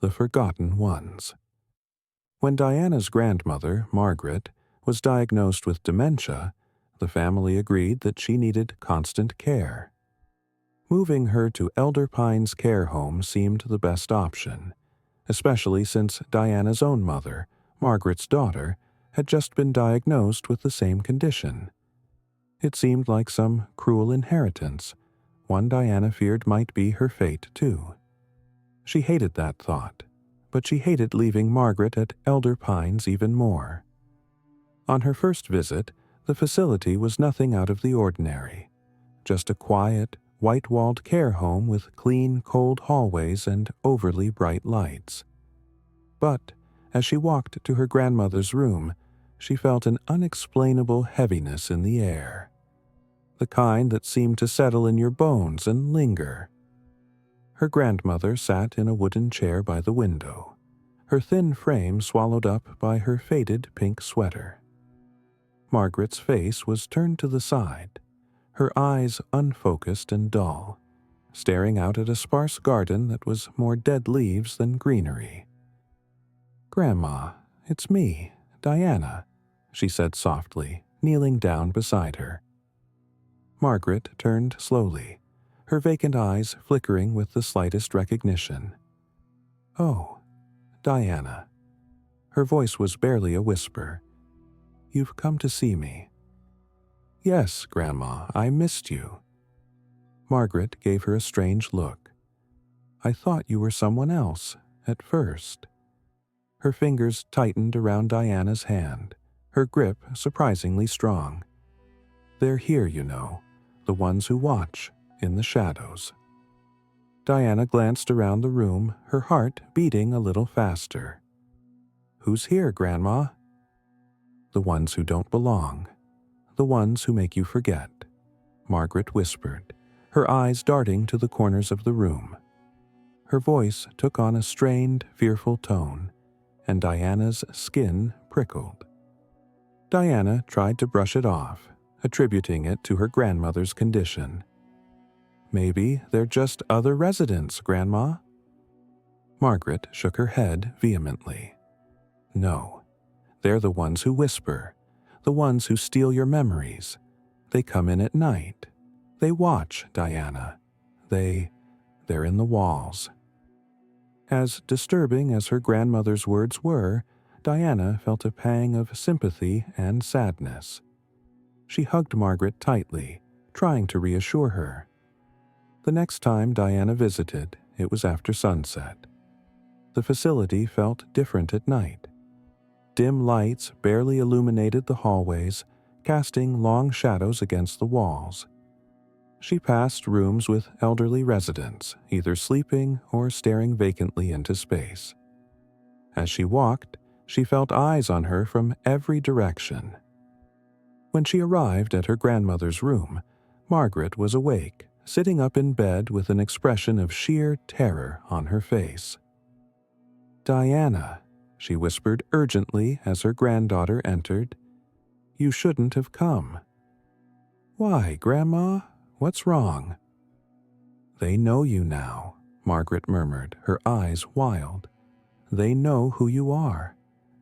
The Forgotten Ones. When Diana's grandmother, Margaret, was diagnosed with dementia, the family agreed that she needed constant care. Moving her to Elder Pines Care Home seemed the best option, especially since Diana's own mother, Margaret's daughter, had just been diagnosed with the same condition. It seemed like some cruel inheritance, one Diana feared might be her fate too. She hated that thought, but she hated leaving Margaret at Elder Pines even more. On her first visit, the facility was nothing out of the ordinary, just a quiet, white-walled care home with clean, cold hallways and overly bright lights. But as she walked to her grandmother's room, she felt an unexplainable heaviness in the air, the kind that seemed to settle in your bones and linger. Her grandmother sat in a wooden chair by the window, her thin frame swallowed up by her faded pink sweater. Margaret's face was turned to the side, her eyes unfocused and dull, staring out at a sparse garden that was more dead leaves than greenery. "Grandma, it's me, Diana," she said softly, kneeling down beside her. Margaret turned slowly, her vacant eyes flickering with the slightest recognition. "Oh, Diana." Her voice was barely a whisper. "You've come to see me." "Yes, Grandma, I missed you." Margaret gave her a strange look. "I thought you were someone else, at first." Her fingers tightened around Diana's hand, her grip surprisingly strong. "They're here, you know, the ones who watch, in the shadows." Diana glanced around the room, her heart beating a little faster. "Who's here, Grandma?" "The ones who don't belong. The ones who make you forget," Margaret whispered, her eyes darting to the corners of the room. Her voice took on a strained, fearful tone, and Diana's skin prickled. Diana tried to brush it off, attributing it to her grandmother's condition. "Maybe they're just other residents, Grandma." Margaret shook her head vehemently. "No, they're the ones who whisper, the ones who steal your memories. They come in at night. They watch, Diana. They're in the walls." As disturbing as her grandmother's words were, Diana felt a pang of sympathy and sadness. She hugged Margaret tightly, trying to reassure her. The next time Diana visited, it was after sunset. The facility felt different at night. Dim lights barely illuminated the hallways, casting long shadows against the walls. She passed rooms with elderly residents, either sleeping or staring vacantly into space. As she walked, she felt eyes on her from every direction. When she arrived at her grandmother's room, Margaret was awake, sitting up in bed with an expression of sheer terror on her face. "Diana," she whispered urgently as her granddaughter entered, "you shouldn't have come." "Why, Grandma? What's wrong?" "They know you now," Margaret murmured, her eyes wild. "They know who you are.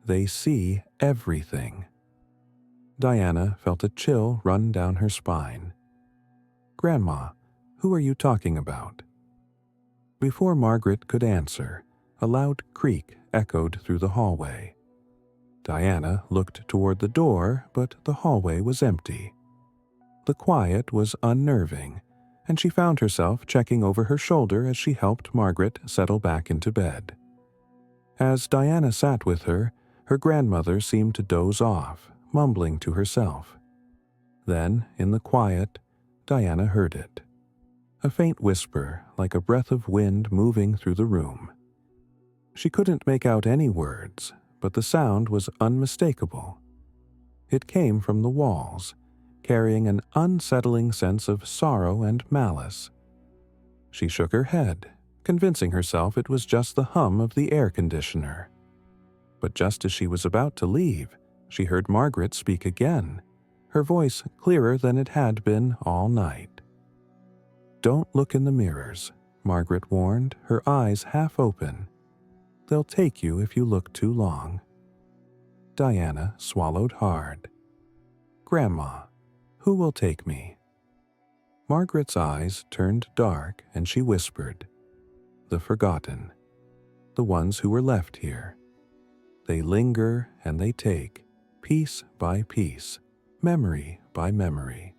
They see everything." Diana felt a chill run down her spine. "Grandma, who are you talking about?" Before Margaret could answer, a loud creak echoed through the hallway. Diana looked toward the door, but the hallway was empty. The quiet was unnerving, and she found herself checking over her shoulder as she helped Margaret settle back into bed. As Diana sat with her, her grandmother seemed to doze off, mumbling to herself. Then, in the quiet, Diana heard it. A faint whisper, like a breath of wind moving through the room. She couldn't make out any words, but the sound was unmistakable. It came from the walls, carrying an unsettling sense of sorrow and malice. She shook her head, convincing herself it was just the hum of the air conditioner. But just as she was about to leave, she heard Margaret speak again, her voice clearer than it had been all night. "Don't look in the mirrors," Margaret warned, her eyes half open. They'll take you if you look too long." Diana swallowed hard. "Grandma, who will take me?" Margaret's eyes turned dark and she whispered, "The forgotten, the ones who were left here. They linger and they take, piece by piece, memory by memory."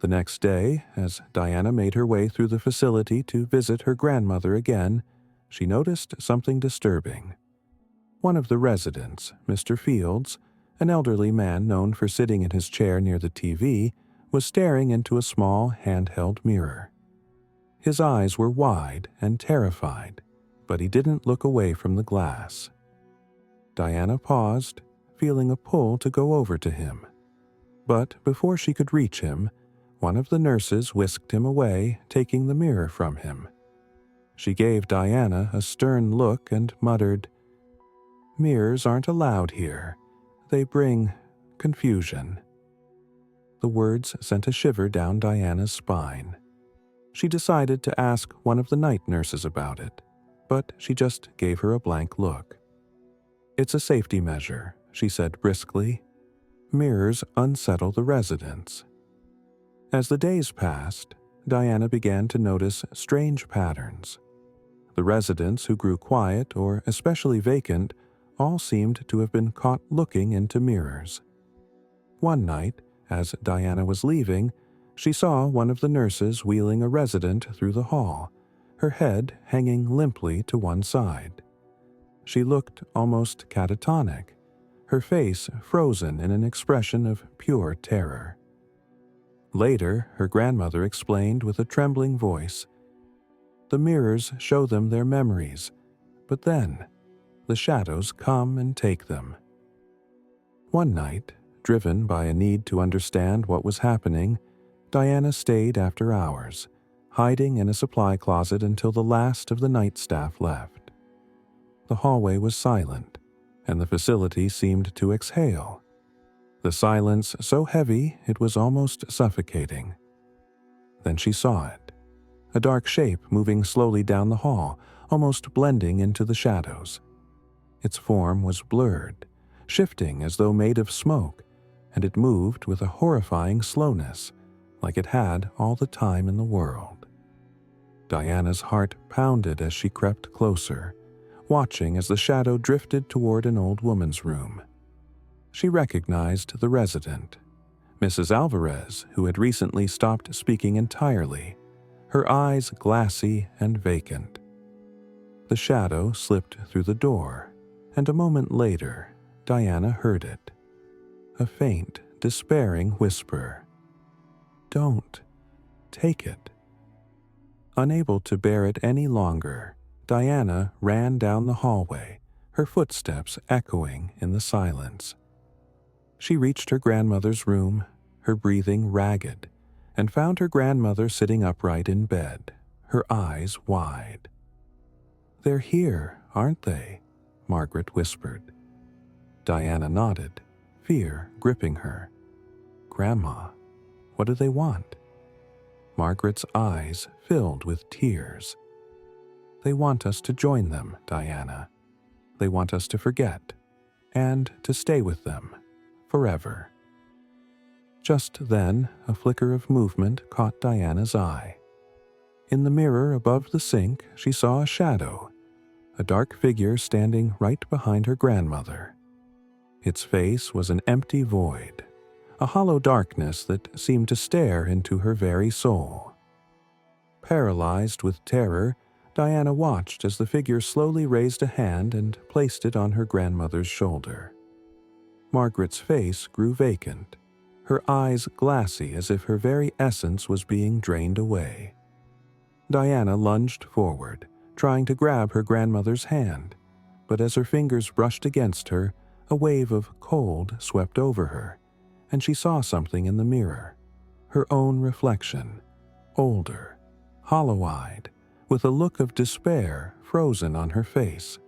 The next day, as Diana made her way through the facility to visit her grandmother again, she noticed something disturbing. One of the residents, Mr. Fields, an elderly man known for sitting in his chair near the TV, was staring into a small handheld mirror. His eyes were wide and terrified, but he didn't look away from the glass. Diana paused, feeling a pull to go over to him. But before she could reach him, one of the nurses whisked him away, taking the mirror from him. She gave Diana a stern look and muttered, "Mirrors aren't allowed here. They bring confusion." The words sent a shiver down Diana's spine. She decided to ask one of the night nurses about it, but she just gave her a blank look. "It's a safety measure," she said briskly. "Mirrors unsettle the residents." As the days passed, Diana began to notice strange patterns. The residents who grew quiet or especially vacant all seemed to have been caught looking into mirrors. One night, as Diana was leaving, she saw one of the nurses wheeling a resident through the hall, her head hanging limply to one side. She looked almost catatonic, her face frozen in an expression of pure terror. Later, her grandmother explained with a trembling voice, "The mirrors show them their memories, but then the shadows come and take them." One night, driven by a need to understand what was happening, Diana stayed after hours, hiding in a supply closet until the last of the night staff left. The hallway was silent, and the facility seemed to exhale. The silence so heavy it was almost suffocating. Then she saw it, a dark shape moving slowly down the hall, almost blending into the shadows. Its form was blurred, shifting as though made of smoke, and it moved with a horrifying slowness, like it had all the time in the world. Diana's heart pounded as she crept closer, watching as the shadow drifted toward an old woman's room. She recognized the resident, Mrs. Alvarez, who had recently stopped speaking entirely, her eyes glassy and vacant. The shadow slipped through the door, and a moment later, Diana heard it. A faint, despairing whisper. "Don't. Take it." Unable to bear it any longer, Diana ran down the hallway, her footsteps echoing in the silence. She reached her grandmother's room, her breathing ragged, and found her grandmother sitting upright in bed, her eyes wide. "They're here, aren't they?" Margaret whispered. Diana nodded, fear gripping her. "Grandma, what do they want?" Margaret's eyes filled with tears. "They want us to join them, Diana. They want us to forget, and to stay with them, forever." Just then, a flicker of movement caught Diana's eye. In the mirror above the sink, she saw a shadow, a dark figure standing right behind her grandmother. Its face was an empty void, a hollow darkness that seemed to stare into her very soul. Paralyzed with terror, Diana watched as the figure slowly raised a hand and placed it on her grandmother's shoulder. Margaret's face grew vacant, her eyes glassy as if her very essence was being drained away. Diana lunged forward, trying to grab her grandmother's hand, but as her fingers brushed against her, a wave of cold swept over her, and she saw something in the mirror, her own reflection, older, hollow-eyed, with a look of despair frozen on her face.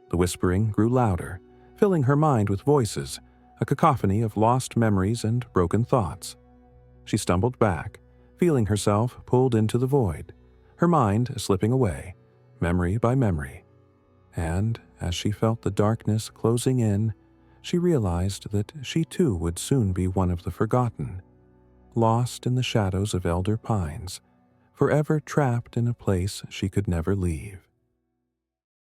The whispering grew louder, filling her mind with voices, a cacophony of lost memories and broken thoughts. She stumbled back, feeling herself pulled into the void, her mind slipping away, memory by memory, And as she felt the darkness closing in, she realized that she too would soon be one of the forgotten, lost in the shadows of elder pines, forever trapped in a place she could never leave.